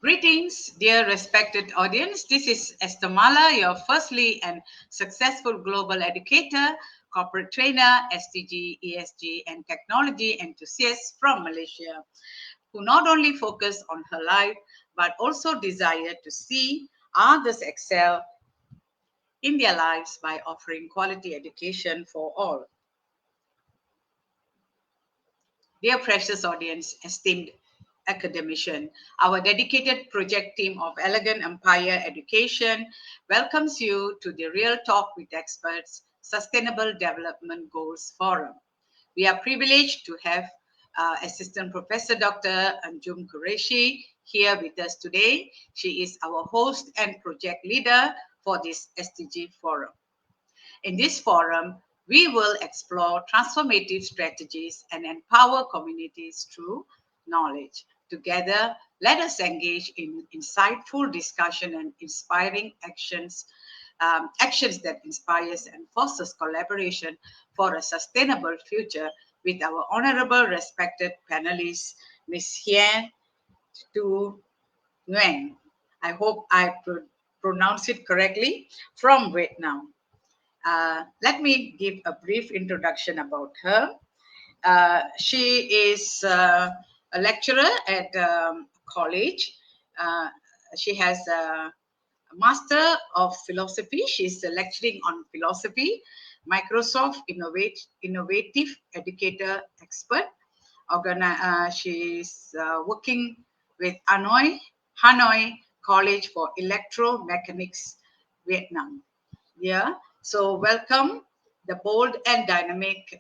Greetings, dear respected audience. This is Esther Mala, your firstly and successful global educator, corporate trainer, SDG, ESG, and technology enthusiast from Malaysia, who not only focus on her life, but also desire to see others excel in their lives by offering quality education for all. Dear precious audience, esteemed academician, our dedicated project team of Elegant Empire Education welcomes you to the Real Talk with Experts Sustainable Development Goals Forum. We are privileged to have Assistant Professor Dr. Anjum Qureshi here with us today. She is our host and project leader for this SDG forum. In this forum, we will explore transformative strategies and empower communities through knowledge. Together, let us engage in insightful discussion and inspiring actions, actions that inspires and fosters collaboration for a sustainable future with our honorable, respected panelists, Ms. Hien Tu Nguyen. I hope I pronounce it correctly, from Vietnam. Let me give a brief introduction about her. She is a lecturer at college. Uh, she has a Master of Philosophy. She's lecturing on philosophy, Microsoft Innovative Educator Expert. She's working with Hanoi College for Electromechanics, Vietnam. Yeah, so welcome the bold and dynamic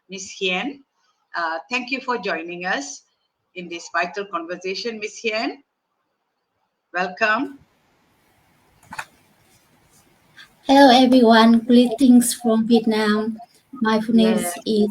Ms. Hien. Thank you for joining us in this vital conversation, Ms. Hien. Welcome. Hello everyone, greetings from Vietnam. My full name Yeah. is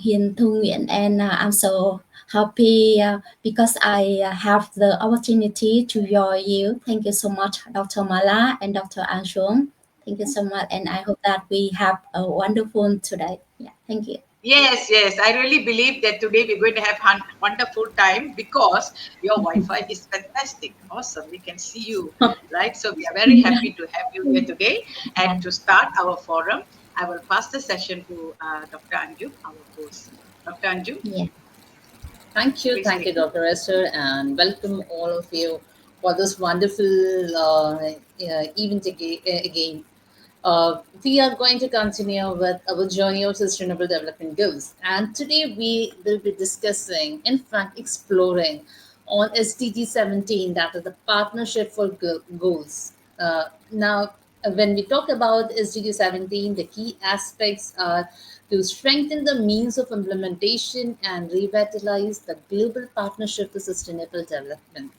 Hien Thu Nguyen, and I'm so happy because I have the opportunity to join you. Thank you so much, Dr. Mala and Dr. Anshum. Thank you so much, and I hope that we have a wonderful today. Yeah, thank you. Yes, yes. I really believe that today we're going to have wonderful time because your Wi-Fi is fantastic. Awesome. We can see you, right? So we are very Yeah. happy to have you here today. And to start our forum, I will pass the session to Dr. Anju, our host. Dr. Anju, Yeah. please Thank you, take it. Dr. Esther, and welcome all of you for this wonderful event again. We are going to continue with our journey of sustainable development goals, and today we will be discussing, in fact, exploring on SDG 17, that is the partnership for goals. When we talk about SDG 17, the key aspects are to strengthen the means of implementation and revitalize the global partnership for sustainable development.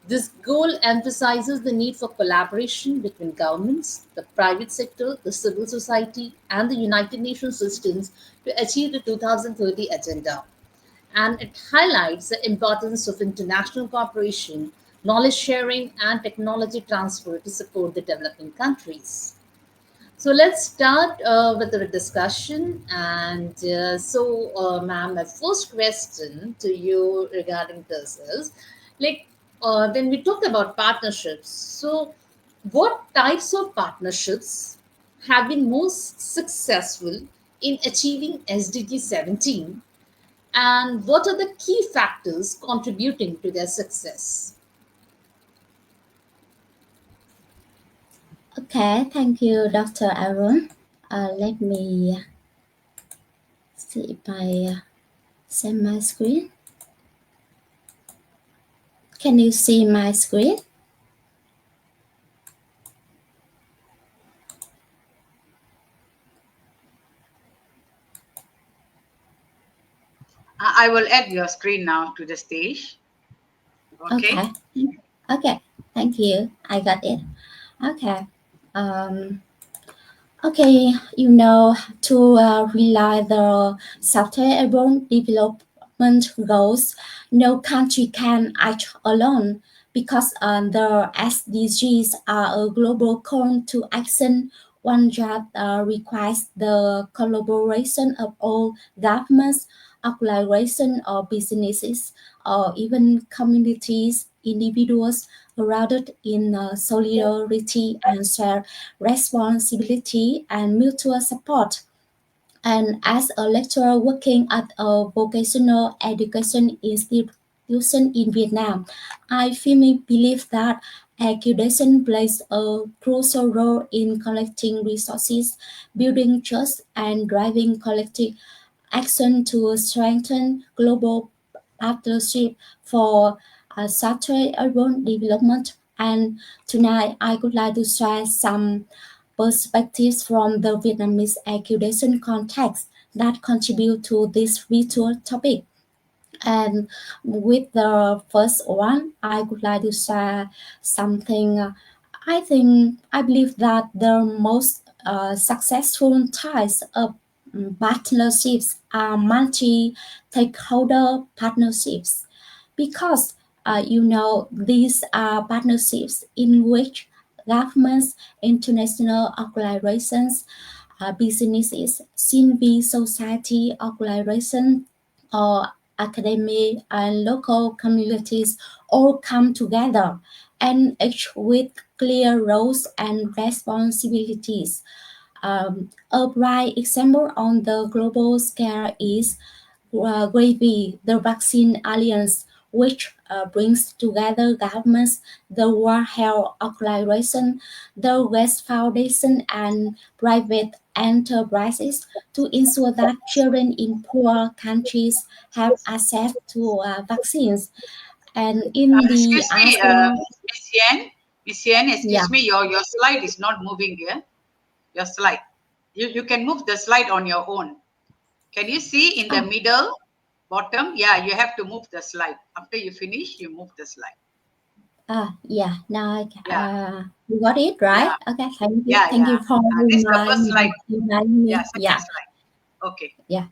This goal emphasizes the need for collaboration between governments, the private sector, the civil society, and the United Nations systems to achieve the 2030 agenda. And it highlights the importance of international cooperation, knowledge sharing, and technology transfer to support the developing countries. So let's start with the discussion. And ma'am, my first question to you regarding this is, like, when we talk about partnerships, so what types of partnerships have been most successful in achieving SDG 17, and what are the key factors contributing to their success? Okay, thank you, Dr. Aaron. Let me see if I share my screen. Can you see my screen? I will add your screen now to the stage. Okay. Okay. Okay. Thank you. I got it. Okay. Um, okay. To realize the sustainable development goals, no country can act alone because the SDGs are a global call to action, one that requires the collaboration of all governments, organizations, or businesses, or even communities, individuals rooted in solidarity and shared responsibility and mutual support. And as a lecturer working at a vocational education institution in Vietnam, I firmly believe that education plays a crucial role in collecting resources, building trust, and driving collective action to strengthen global partnership for sustainable development. And tonight, I would like to share some perspectives from the Vietnamese education context that contribute to this virtual topic. And with the first one, I would like to share something. I believe that the most successful types of partnerships are multi-stakeholder partnerships because these are partnerships in which governments, international organizations, businesses, civil society organizations, or academy and local communities all come together and each with clear roles and responsibilities. A bright example on the global scale is GRAVY, the Vaccine Alliance, which brings together governments, the World Health Organization, the West Foundation, and private enterprises to ensure that children in poor countries have access to vaccines. And in the Excuse me, ASEAN, Miss Yen. Miss Yen, yeah, excuse me, your slide is not moving here. Your slide. You can move the slide on your own. Can you see in the ah, middle, bottom? Yeah, you have to move the slide. After you finish, you move the slide. yeah, now Yeah, you got it right. yeah, Okay, yeah, thank yeah. you for This is the first slide. reminding Yeah, me. second Yeah, slide. Okay. yeah.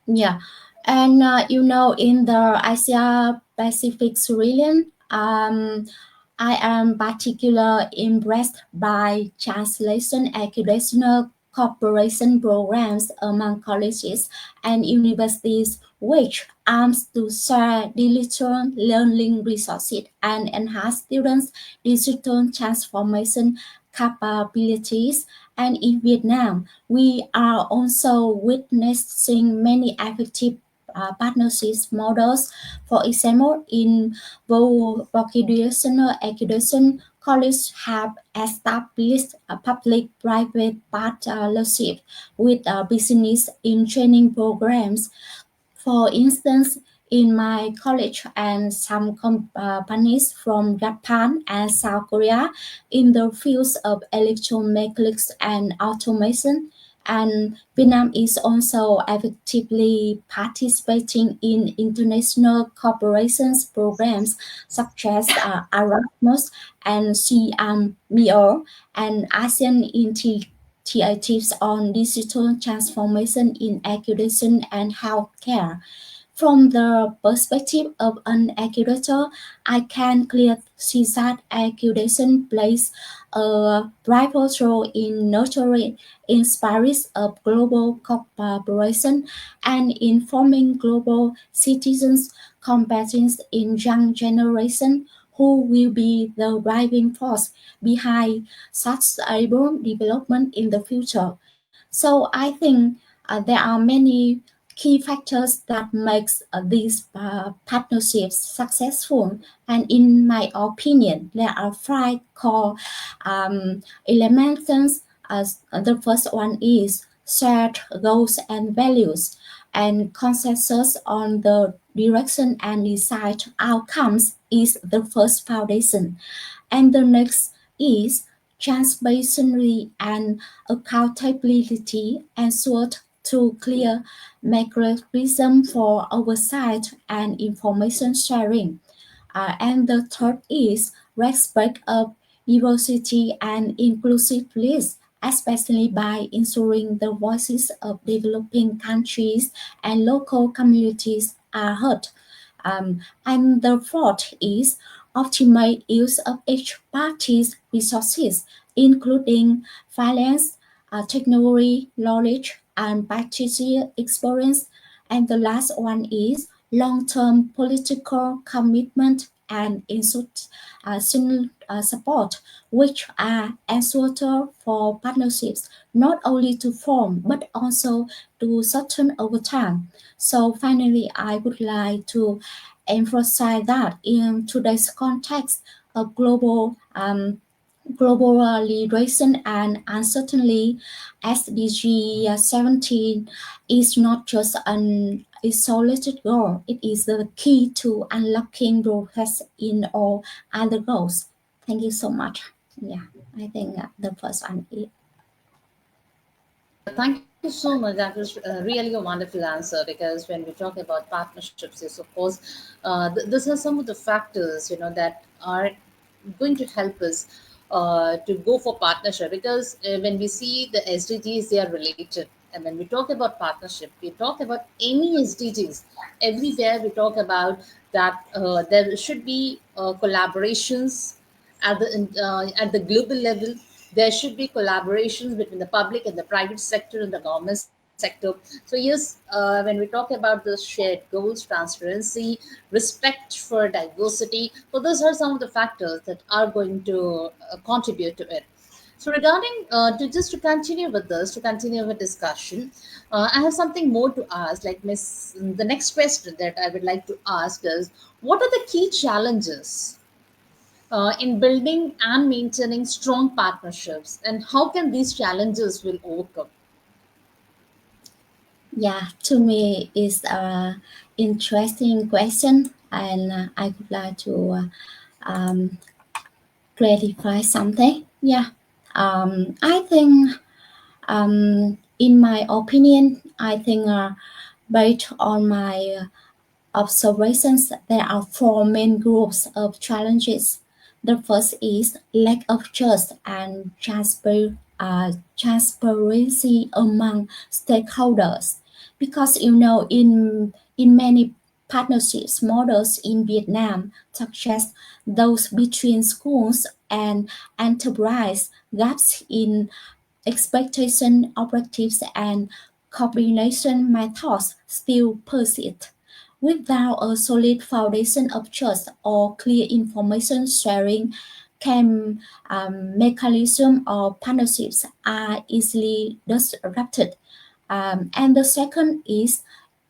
Yeah, and in the Asia Pacific region, I am particularly impressed by translation educational cooperation programs among colleges and universities, which aims to share digital learning resources and enhance students' digital transformation capabilities. And in Vietnam, we are also witnessing many effective partnerships models. For example, in vocational education, colleges have established a public-private partnership with business in training programs. For instance, in my college and some companies from Japan and South Korea in the fields of electromechanics and automation, and Vietnam is also actively participating in international cooperations programs such as Erasmus and CMEO and ASEAN initiatives on digital transformation in education and healthcare. From the perspective of an educator, I can clearly see that education plays a vital role in nurturing inspires of global cooperation and informing global citizens' competence in young generation who will be the driving force behind sustainable development in the future. So I think there are many key factors that makes these partnerships successful. And in my opinion, there are five core elements. As the first one is shared goals and values, and consensus on the direction and desired outcomes is the first foundation. And the next is transparency and accountability ensured through clear mechanism for oversight and information sharing. And the third is respect of diversity and inclusiveness, especially by ensuring the voices of developing countries and local communities are heard. And the fourth is optimize use of each party's resources, including finance, technology, knowledge, and practical experience. And the last one is long-term political commitment and support, which are essential for partnerships, not only to form but also to sustain over time. So finally, I would like to emphasize that in today's context of globalization and uncertainty, SDG 17 is not just an isolated goal, it is the key to unlocking progress in all other goals. Thank you so much. Yeah, I think the first one is. Thank you so much. That was really a wonderful answer, because when we talk about partnerships, yes, of course, these are some of the factors, that are going to help us to go for partnership. Because when we see the SDGs, they are related. And when we talk about partnership, we talk about any SDGs. Everywhere we talk about that there should be collaborations at the global level. There should be collaborations between the public and the private sector and the government sector. So yes, when we talk about the shared goals, transparency, respect for diversity, so those are some of the factors that are going to contribute to it. So regarding to just to continue with this, to continue with discussion, I have something more to ask. Like Miss, the next question that I would like to ask is, what are the key challenges in building and maintaining strong partnerships, and how can these challenges will overcome? Yeah, to me is a interesting question, and I would like to clarify something. Yeah, I think in my opinion, I think based on my observations, there are four main groups of challenges. The first is lack of trust and transparency among stakeholders, because in many partnerships models in Vietnam, such as those between schools and enterprise, gaps in expectation objectives and coordination methods still persist. Without a solid foundation of trust or clear information sharing, can mechanism or partnerships are easily disrupted. And the second is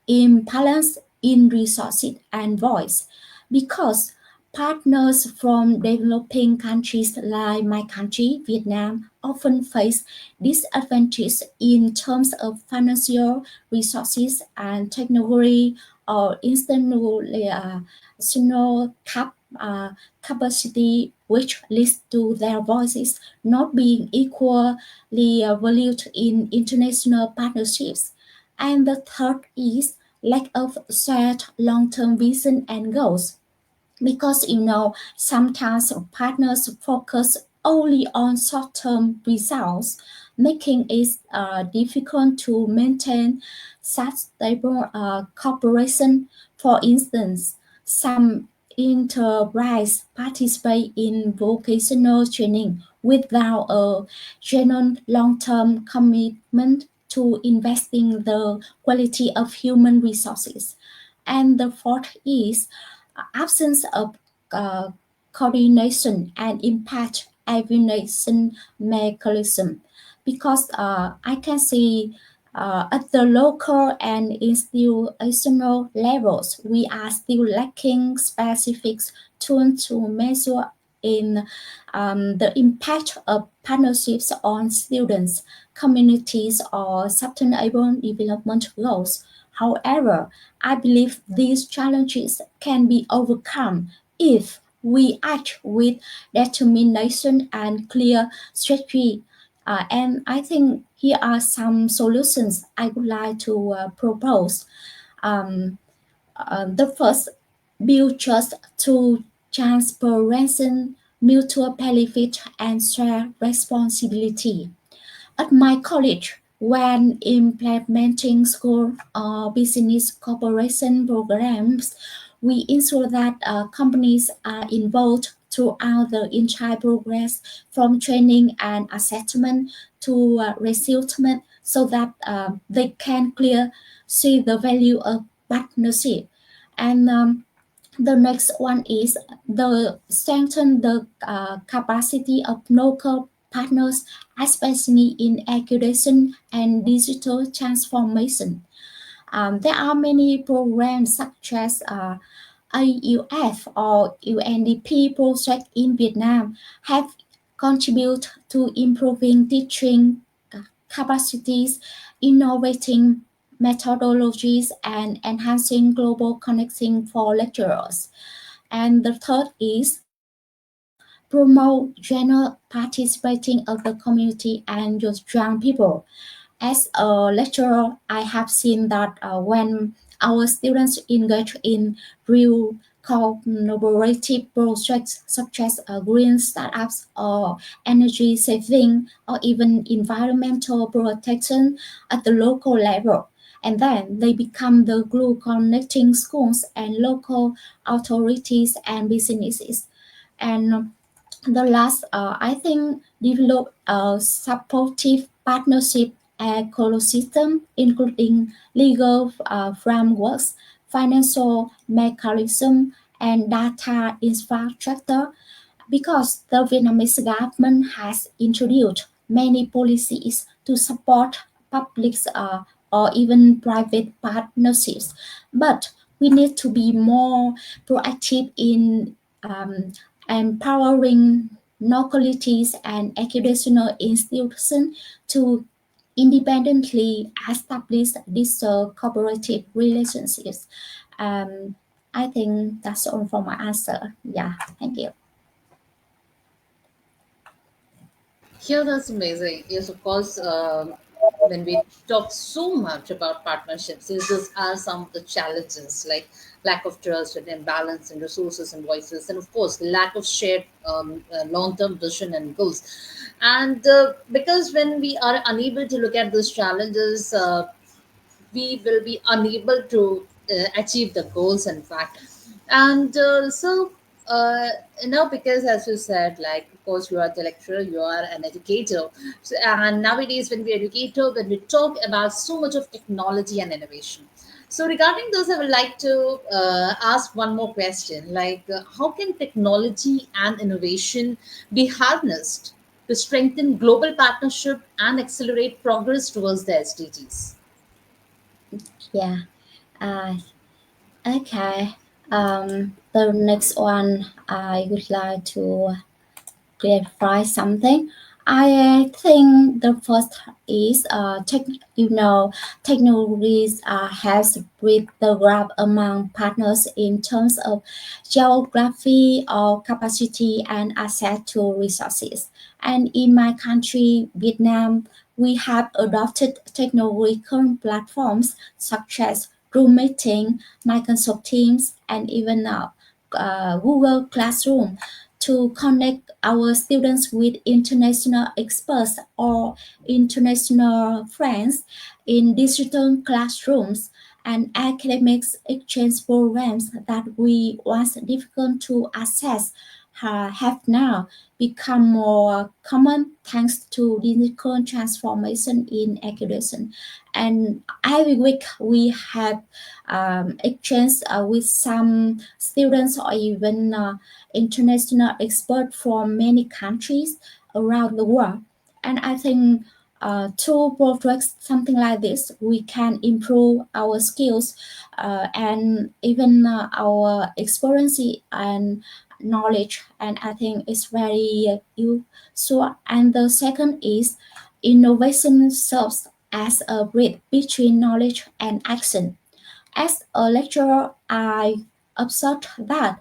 imbalance in resources and voice, because partners from developing countries like my country, Vietnam, often face disadvantage in terms of financial resources and technology or institutional capacity, which leads to their voices not being equally valued in international partnerships. And the third is lack of shared long-term vision and goals, because sometimes partners focus only on short-term results, making it difficult to maintain sustainable cooperation. For instance, some enterprise participate in vocational training without a genuine long-term commitment to investing the quality of human resources. And the fourth is absence of uh, coordination and impact evaluation mechanism, because I can see at the local and institutional levels, we are still lacking specific tools to measure in the impact of partnerships on students, communities, or sustainable development goals. However, I believe these challenges can be overcome if we act with determination and clear strategy. And I think here are some solutions I would like to propose. Um, the first, build trust through transparency, mutual benefit, and share responsibility. At my college, when implementing school or business cooperation programs, we ensure that companies are involved throughout the entire progress, from training and assessment to recruitment, so that they can clear see the value of partnership. And the next one is the strengthen the capacity of local partners, especially in education and digital transformation. There are many programs such as AUF or UNDP project in Vietnam have contributed to improving teaching capacities, innovating methodologies, and enhancing global connecting for lecturers. And the third is promote general participating of the community and just young people. As a lecturer, I have seen that when our students engage in real collaborative projects such as green startups or energy saving or even environmental protection at the local level, and then they become the glue connecting schools and local authorities and businesses. And the last, I think, develop a supportive partnership ecosystem, including legal frameworks, financial mechanism, and data infrastructure, because the Vietnamese government has introduced many policies to support public or even private partnerships. But we need to be more proactive in empowering localities and educational institutions to independently establish these cooperative relationships. Um, I think that's all for my answer. Yeah, thank you. Yeah, that's amazing. Yes, of course. When we talk so much about partnerships, these are some of the challenges like lack of trust and imbalance in resources and voices, and of course, lack of shared long term vision and goals. And because when we are unable to look at those challenges, we will be unable to achieve the goals, in fact. And because as you said, like, of course, you are the lecturer, you are an educator. So, and nowadays when we educator, when we talk about so much of technology and innovation, so regarding those, I would like to ask one more question, like, how can technology and innovation be harnessed to strengthen global partnership and accelerate progress towards the SDGs? Yeah. Uh, okay. The next one I would like to clarify something. I think the first is technologies has bridged the gap among partners in terms of geography or capacity and access to resources. And in my country, Vietnam, we have adopted technological platforms such as Zoom Meeting, Microsoft Teams, and even now Google Classroom to connect our students with international experts or international friends in digital classrooms and academics exchange programs that we once difficult to access have now become more common thanks to digital transformation in education. And every week we have exchange with some students or even international experts from many countries around the world. And I think through projects something like this, we can improve our skills and even our experience and knowledge. And I think it's very useful. And the second is innovation serves as a bridge between knowledge and action. As a lecturer, I observed that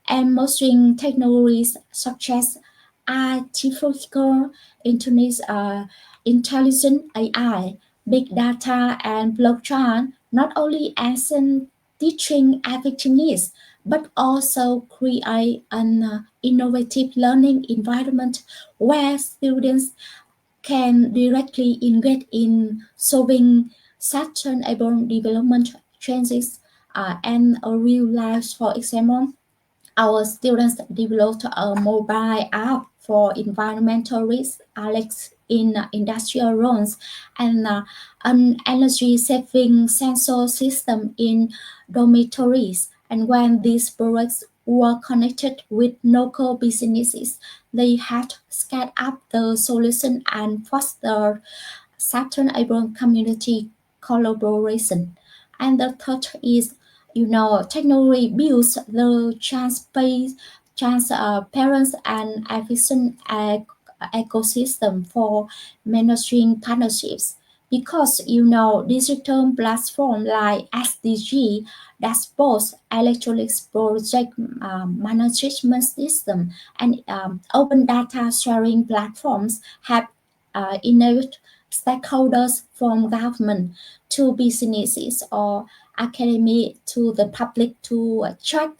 emerging technologies such as artificial intelligence, intelligent AI, big data, and blockchain not only enhance teaching effectiveness but also create an innovative learning environment where students can directly engage in solving sustainable development challenges and a real life. For example, our students developed a mobile app for environmental risk alerts in industrial zones and an energy saving sensor system in dormitories. And when these projects were connected with local businesses, they had scaled up the solution and fostered sustainable community collaboration. And the third is, technology builds the transparent and efficient ecosystem for managing partnerships. Because digital platform like SDG, dashboards, electronic project management system, and open data sharing platforms have enabled stakeholders from government to businesses or academy to the public to track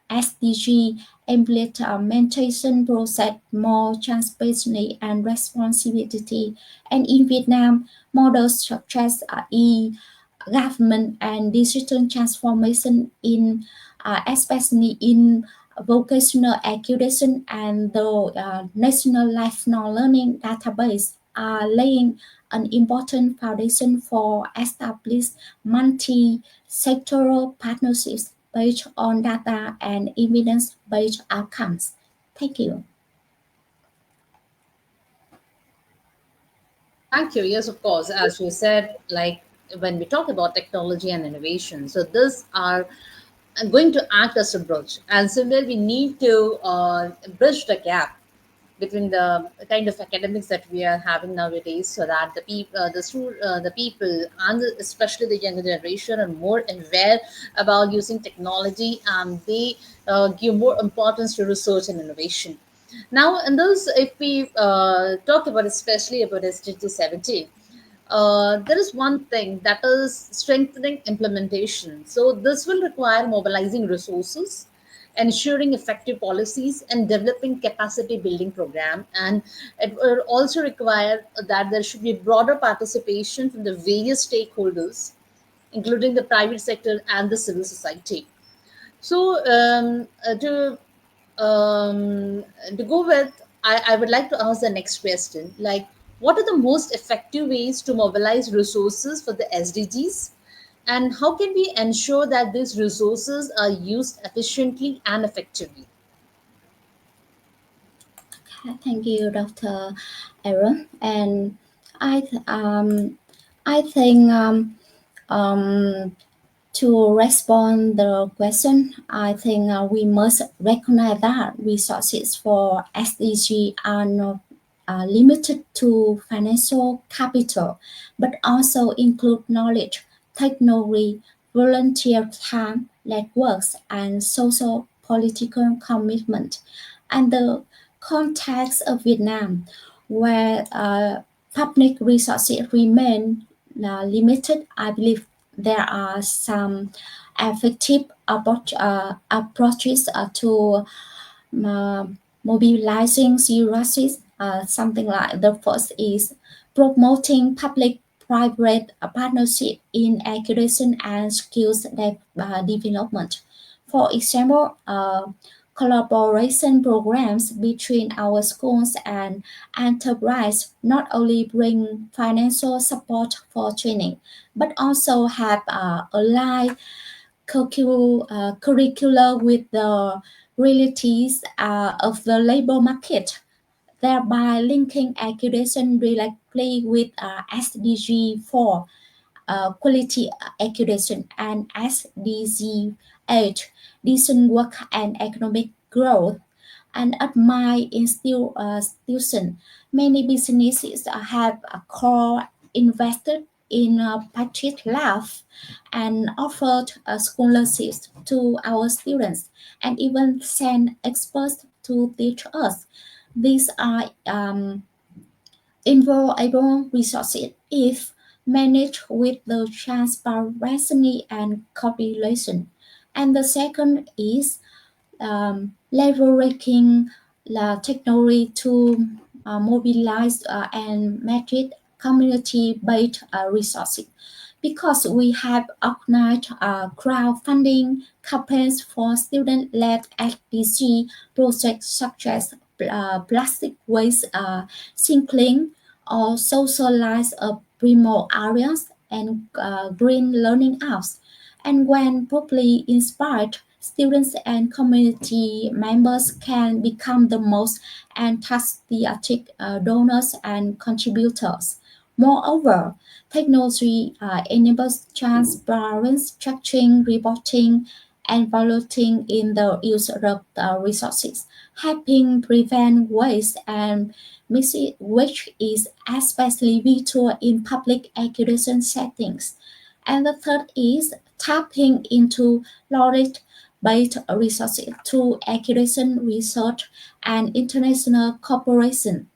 SDG implementation process more transparently and responsibility. And in Vietnam, models such as e-government and digital transformation in especially in vocational education and the national lifelong learning database are laying an important foundation for established multi-sectoral partnerships based on data and evidence-based outcomes. Thank you. Thank you. Yes, of course. As you said, like when we talk about technology and innovation, so these are going to act as a bridge. And similarly, we need to bridge the gap between the kind of academics that we are having nowadays, so that the people, and especially the younger generation, are more aware about using technology, and they give more importance to research and innovation. Now, in those, if we talk about especially about SDG 17, there is one thing that is strengthening implementation. So this will require mobilizing resources, ensuring effective policies, and developing capacity building program. And it will also require that there should be broader participation from the various stakeholders, including the private sector and the civil society. So to go with, I would like to ask the next question. Like, what are the most effective ways to mobilize resources for the SDGs? And how can we ensure that these resources are used efficiently and effectively? Thank you, Dr. Aaron. And I, th- um, I think um, to respond the question, I think we must recognize that resources for SDG are not limited to financial capital, but also include knowledge, technology, volunteer time, networks, and social political commitment. And the context of Vietnam, where public resources remain limited, I believe there are some effective approaches to uh, mobilizing resources. Something like the first is promoting public-private partnership in education and skills development. For example, collaboration programs between our schools and enterprise not only bring financial support for training, but also have aligned curricular with the realities of the labor market, thereby linking education directly with SDG 4 quality education and SDG 8 decent work and economic growth. And at my institution, many businesses have a core invested in Patriot Love and offered scholarships to our students and even send experts to teach us. These are invaluable resources if managed with the transparency and cooperation. And the second is leveraging the technology to mobilize and manage community-based resources because we have organized crowdfunding campaigns for student-led SDG projects such as plastic waste cycling or socialize remote areas and green learning apps. And when properly inspired, students and community members can become the most enthusiastic donors and contributors. Moreover, technology enables transparent tracking, reporting, and evaluating in the use of resources, helping prevent waste and misuse, which is especially vital in public education settings. And the third is tapping into knowledge-based resources through education research and international cooperation.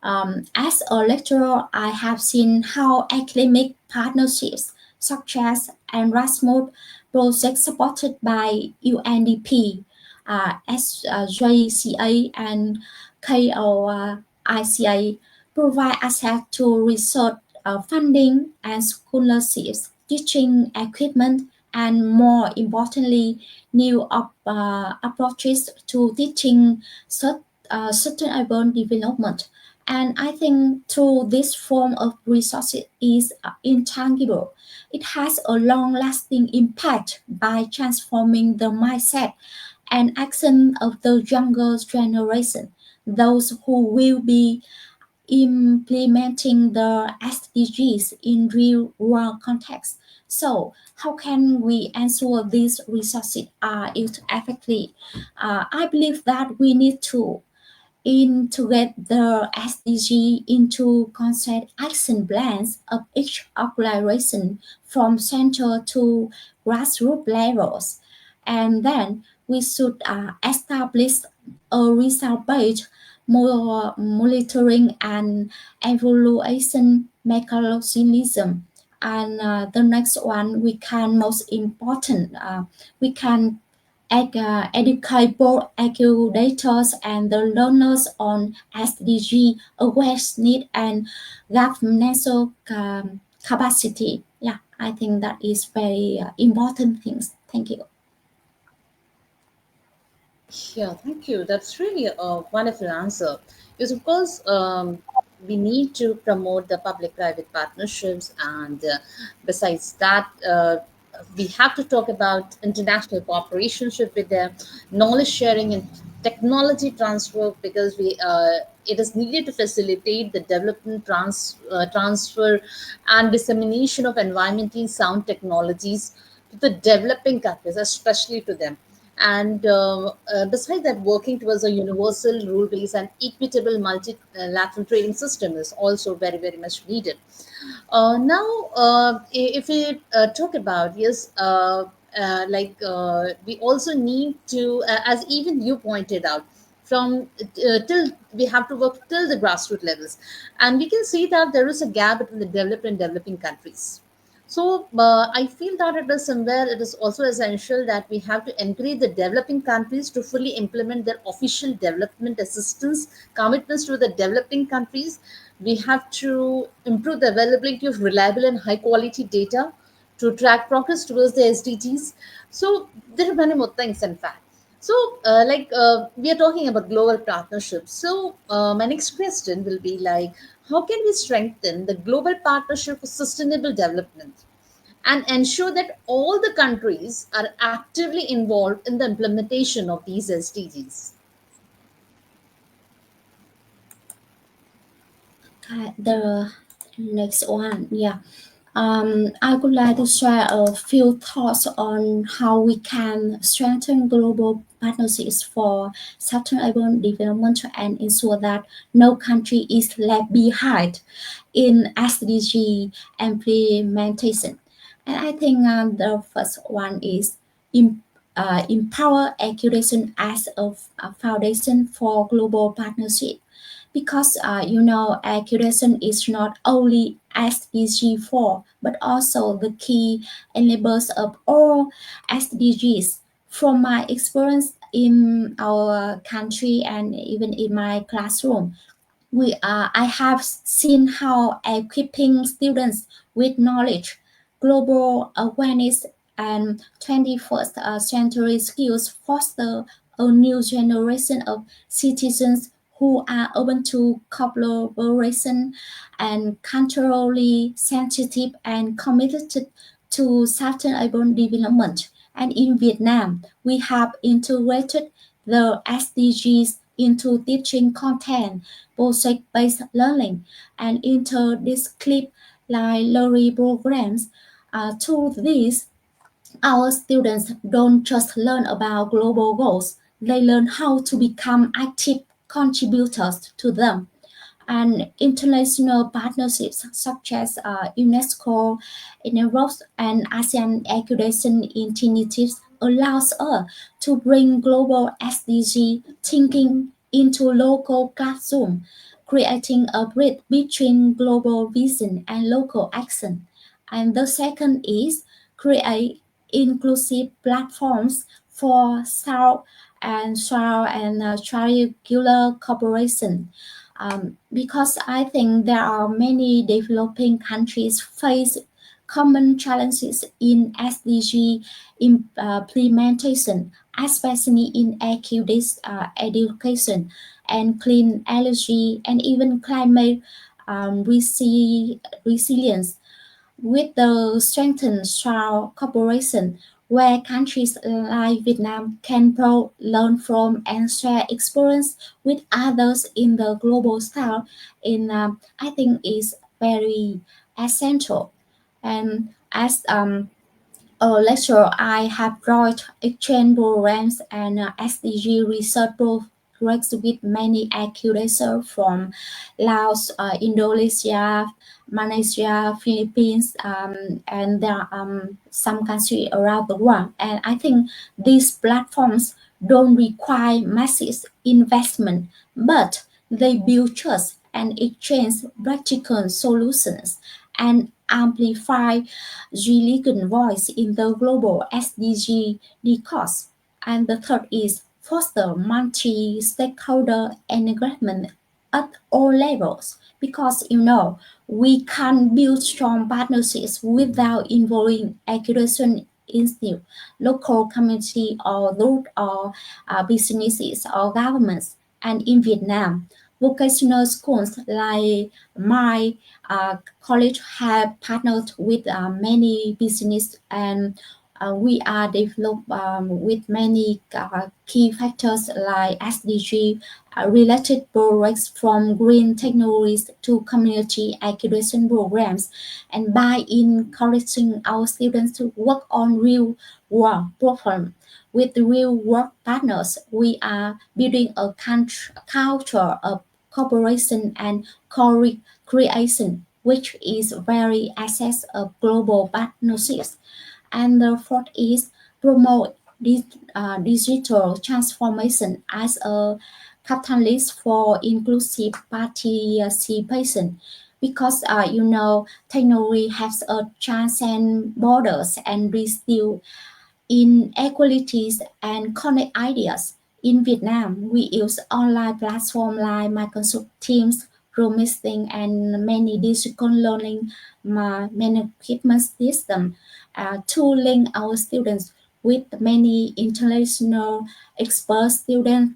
As a lecturer, I have seen how academic partnerships such as Erasmus projects supported by UNDP, SJCA, and KOICA provide access to research funding and scholarships, teaching equipment, and more importantly, new approaches to teaching sustainable development. And I think through this form of resources is intangible. It has a long-lasting impact by transforming the mindset and action of the younger generation, those who will be implementing the SDGs in real world context. So, how can we ensure these resources are used effectively? I believe that we need to integrate the SDG into concept action plans of each organization from central to grassroots levels. And then we should establish a result-based monitoring and evaluation mechanism. And the next one, we can most important, we can educate both educators and the learners on SDG awareness need and governmental capacity. Yeah, I think that is very important things. Thank you. Yeah, thank you. That's really a wonderful answer. Because, of course, we need to promote the public private partnerships, and besides that, we have to talk about international cooperation with them, knowledge sharing, and technology transfer because it is needed to facilitate the development, transfer, and dissemination of environmentally sound technologies to the developing countries, especially to them. And besides that, working towards a universal rule-based and equitable multilateral trading system is also very, very much needed. Now, if we talk about, yes, we also need to, as even you pointed out, from till we have to work till the grassroots levels, and we can see that there is a gap between the developed and developing countries. So I feel that it is somewhere it is also essential that we have to encourage the developing countries to fully implement their official development assistance commitments to the developing countries. We have to improve the availability of reliable and high quality data to track progress towards the SDGs. So there are many more things, in fact. So, we are talking about global partnerships. So, my next question will be like, how can we strengthen the global partnership for sustainable development and ensure that all the countries are actively involved in the implementation of these SDGs? The next one, yeah. I would like to share a few thoughts on how we can strengthen global partnerships for sustainable development and ensure that no country is left behind in SDG implementation. And I think the first one is empower education as a foundation for global partnership because accuracy is not only SDG 4 but also the key enablers of all SDGs. From my experience in our country and even in my classroom, I have seen how equipping students with knowledge, global awareness, and 21st century skills foster a new generation of citizens who are open to collaboration and culturally sensitive and committed to sustainable development. And in Vietnam, we have integrated the SDGs into teaching content, project-based learning, and interdisciplinary programs. Through these, our students don't just learn about global goals, they learn how to become active contributors to them. And international partnerships such as UNESCO, INEROS, and ASEAN Accreditation Initiatives allows us to bring global SDG thinking into local classroom, creating a bridge between global vision and local action. And the second is create inclusive platforms for triangular cooperation, because I think there are many developing countries face common challenges in SDG implementation, especially in education and clean energy and even climate resilience. With the strengthened trial cooperation, where countries like Vietnam can both learn from and share experience with others in the global style, I think is very essential. And as lecture, I have brought exchange programs and SDG research projects with many accusers from Laos, Indonesia, Malaysia, Philippines, and there are some countries around the world. And I think these platforms don't require massive investment, but they build trust and exchange practical solutions and amplify Gilligan voice in the global SDG discourse. And the third is foster multi-stakeholder engagement at all levels, because we can't build strong partnerships without involving education institute, local community or root or businesses or governments. And in Vietnam, vocational schools like my college have partnered with many business, and we are developed with many key factors like SDG related projects, from green technologies to community education programs. And by encouraging our students to work on real world problems with real work partners, we are building a culture of cooperation and creation, which is very access of global partnerships. And the fourth is promote digital transformation as a catalyst for inclusive participation, because technology has a transcend borders and still inequalities and connect ideas. In Vietnam, we use online platforms like Microsoft Teams, Room Meeting, and many digital learning management systems to link our students with many international expert students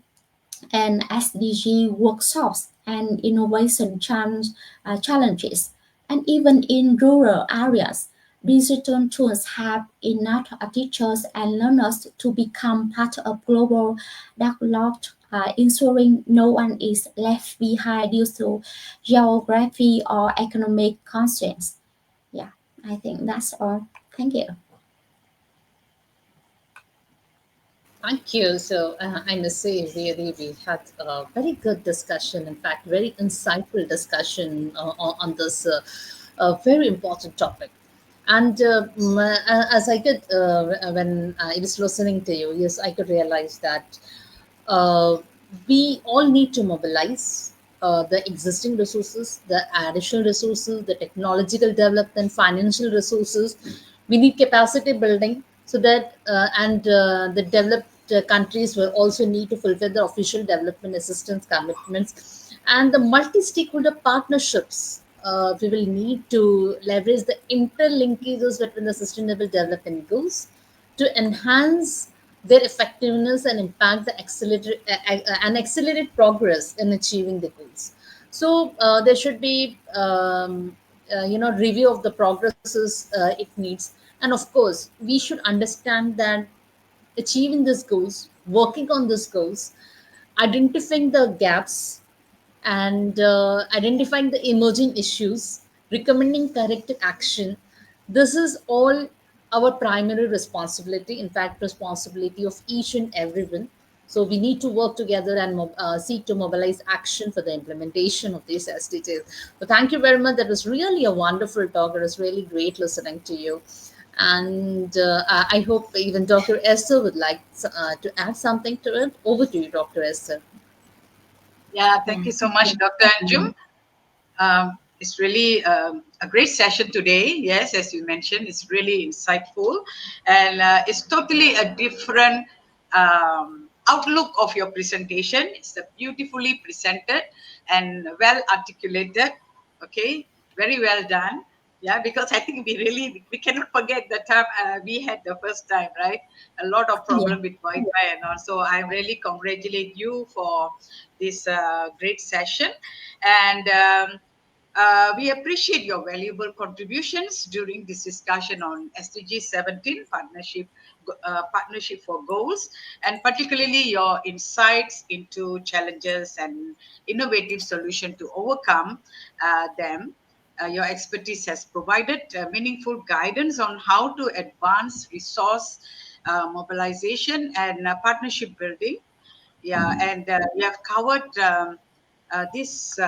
and SDG workshops and innovation challenges. And even in rural areas, digital tools have enough teachers and learners to become part of global dialogue, ensuring no one is left behind due to geography or economic constraints. Yeah, I think that's all. Thank you. Thank you. So I must say, really, we had a very good discussion. In fact, very insightful discussion on this very important topic. And as I could, when I was listening to you, yes, I could realize that uh, we all need to mobilize the existing resources, the additional resources, the technological development, financial resources. We need capacity building so that, and the developed countries will also need to fulfill the official development assistance commitments and the multi stakeholder partnerships. We will need to leverage the interlinkages between the sustainable development goals to enhance their effectiveness and impact the accelerate progress in achieving the goals. So there should be review of the progresses it needs, and of course we should understand that achieving these goals, working on these goals, identifying the gaps and identifying the emerging issues, recommending corrective action. This is all our primary responsibility, in fact, responsibility of each and everyone. So we need to work together and seek to mobilize action for the implementation of these SDGs. So thank you very much. That was really a wonderful talk. It was really great listening to you. And I hope even Dr. Esther would like to add something to it. Over to you, Dr. Esther. Yeah, thank Yeah, you so thank much, you. Dr. Anjum. It's really a great session today. Yes, as you mentioned, it's really insightful, and it's totally a different outlook of your presentation. It's beautifully presented and well articulated. Okay, very well done. Yeah, because I think we cannot forget the time we had the first time, right? A lot of Yeah. problem with Wi-Fi and all. So I really congratulate you for this great session, and we appreciate your valuable contributions during this discussion on SDG 17 partnership for goals, and particularly your insights into challenges and innovative solution to overcome them. Your expertise has provided meaningful guidance on how to advance resource mobilization and partnership building. Yeah, and we have covered these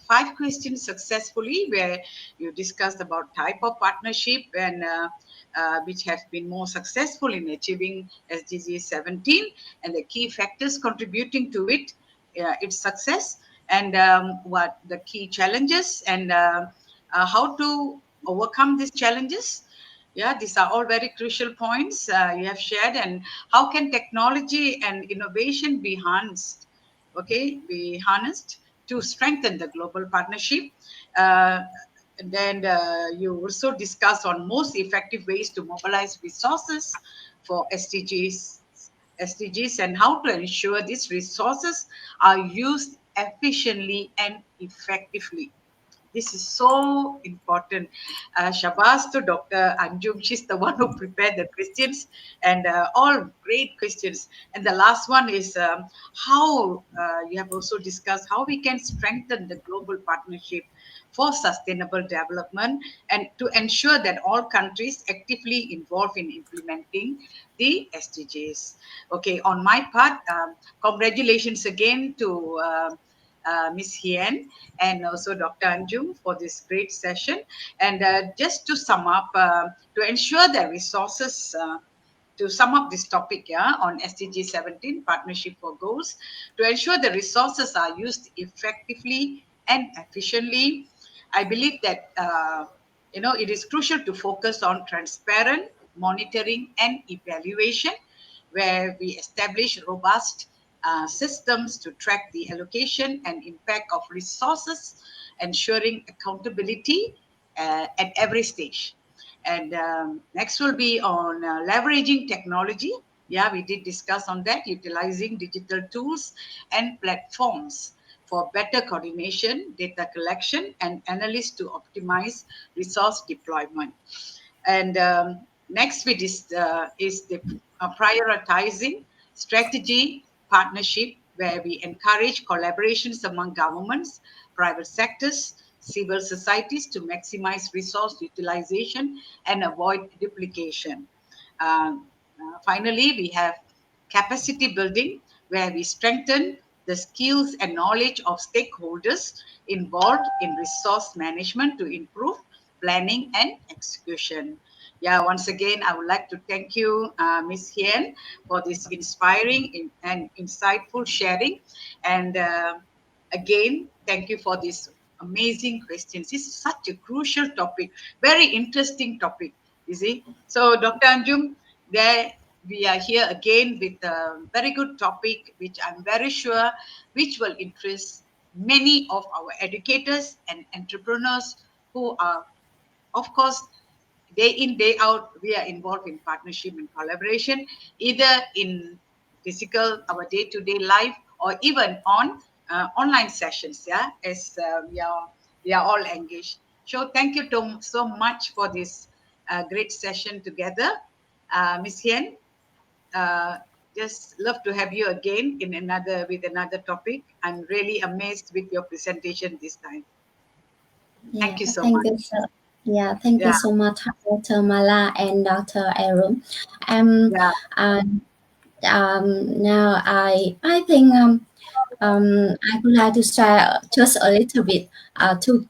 5 questions successfully, where you discussed about type of partnership and which have been more successful in achieving SDG 17 and the key factors contributing to its success, and what the key challenges and how to overcome these challenges. Yeah, these are all very crucial points you have shared. And how can technology and innovation be harnessed? Okay, be harnessed to strengthen the global partnership. Uh, and then you also discuss on most effective ways to mobilize resources for SDGs and how to ensure these resources are used efficiently and effectively. This is so important. Shabas to Dr. Anjum. She's the one who prepared the questions, and all great questions. And the last one is how you have also discussed how we can strengthen the global partnership for sustainable development and to ensure that all countries actively involve in implementing the SDGs. Okay, on my part, congratulations again to Ms. Hien and also Dr. Anjum for this great session. And just to sum up, to ensure that resources, to sum up this topic, yeah, on SDG 17, Partnership for Goals, to ensure the resources are used effectively and efficiently, I believe that, it is crucial to focus on transparent monitoring and evaluation, where we establish robust systems to track the allocation and impact of resources, ensuring accountability at every stage. And next will be on leveraging technology. Yeah, we did discuss on that, utilizing digital tools and platforms for better coordination, data collection, and analysis to optimize resource deployment. And next is the prioritizing strategy partnership, where we encourage collaborations among governments, private sectors, civil societies to maximize resource utilization and avoid duplication. Finally, we have capacity building, where we strengthen the skills and knowledge of stakeholders involved in resource management to improve planning and execution. Yeah, once again, I would like to thank you, Ms. Hien, for this inspiring and insightful sharing. And again, thank you for this amazing questions. This is such a crucial topic, very interesting topic, you see. So, Dr. Anjum, there we are here again with a very good topic, which I'm very sure which will interest many of our educators and entrepreneurs who are, of course, day in day out we are involved in partnership and collaboration, either in physical our day-to-day life or even on online sessions. Yeah, as we are all engaged. So thank you so much for this great session together, Miss Hien. uh, just love to have you again in another with another topic. I'm really amazed with your presentation this time. Yeah, Thank you so thank much. you so yeah, thank you Yeah, so much, Dr. Mala and Dr. Aaron. Um, yeah, now I think I would like to share just a little bit to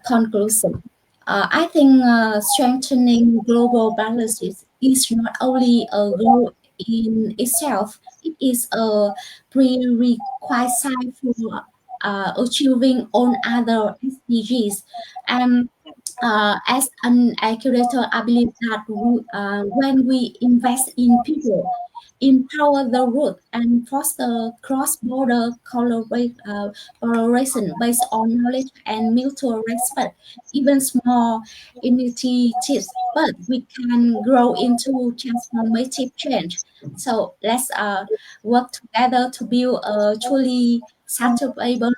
conclusion. I think strengthening global balances is not only a goal in itself; it is a prerequisite for achieving on other SDGs. Um, as an accurator, I believe that when we invest in people, empower the root and foster cross-border collaboration based on knowledge and mutual respect, even small initiatives, but we can grow into transformative change. So let's work together to build a truly sustainable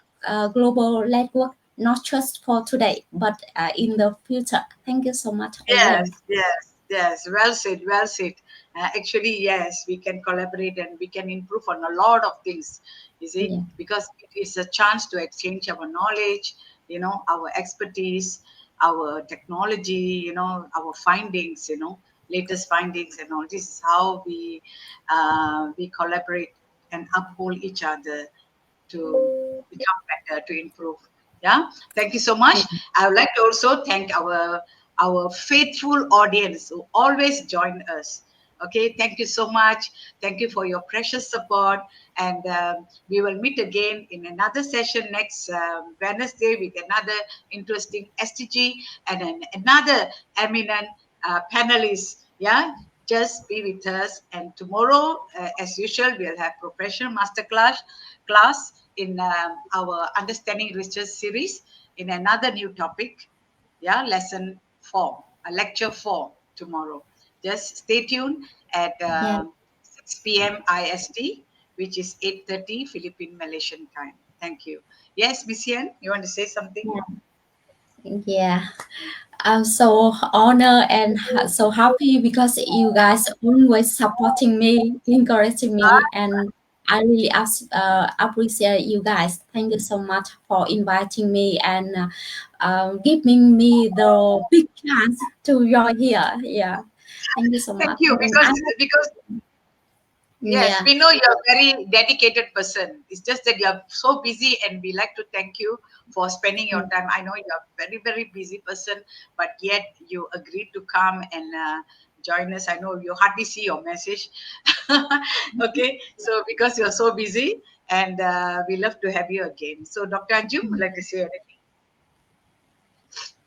global network, not just for today, but in the future. Thank you so much again. yes, yes, yes. Well said, well said. Actually, yes, we can collaborate and we can improve on a lot of things, you see, Yeah, because it is a chance to exchange our knowledge, our expertise, our technology, our findings, latest findings and all. This is how we collaborate and uphold each other to become better, to improve. Yeah, thank you so much. I would like to also thank our faithful audience who always join us. Okay, thank you so much. Thank you for your precious support, and we will meet again in another session next Wednesday with another interesting SDG and another eminent panelist. Yeah, just be with us. And tomorrow, as usual, we'll have professional master class in our Understanding Research series in another new topic. Yeah, lesson 4, lecture 4 tomorrow. Just stay tuned at yeah, 6 p.m. IST, which is 8:30 Philippine Malaysian time. Thank you. Yes, Miss Yen, you want to say something? yeah. I'm so honored and so happy because you guys always supporting me, encouraging me, and I really appreciate you guys. Thank you so much for inviting me and giving me the big chance to join here. Yeah, thank you so Thank much. you, And because yes, yeah, we know you're a very dedicated person. It's just that you're so busy, and we like to thank you for spending your time. I know you're a very, very busy person, but yet you agreed to come and join us. I know you hardly see your message. Okay, so because you're so busy, and we love to have you again. So, Dr. Anjum, would like to say anything?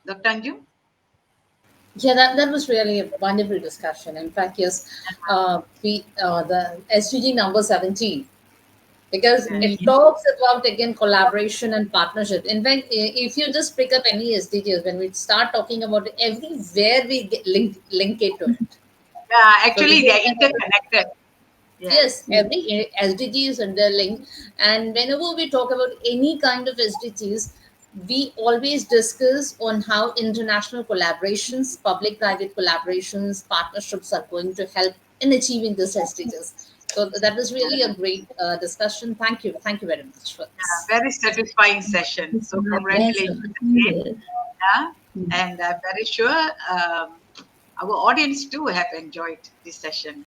Dr. Anjum? Yeah, that was really a wonderful discussion. In fact, yes, the SDG number 17. because Yeah. it talks about again collaboration and partnership. In fact, if you just pick up any SDGs, when we start talking about it, everywhere we link it to it. Yeah, So this actually, they is are interconnected. Yes. yes, every SDG is underlinked, and whenever we talk about any kind of SDGs, we always discuss on how international collaborations, public-private collaborations, partnerships are going to help in achieving this SDGs. So that was really a great discussion. Thank you very much for this. Very satisfying session. Thank you so So much. Yes, congratulations thank again. you. Yeah. And I'm very sure our audience too have enjoyed this session.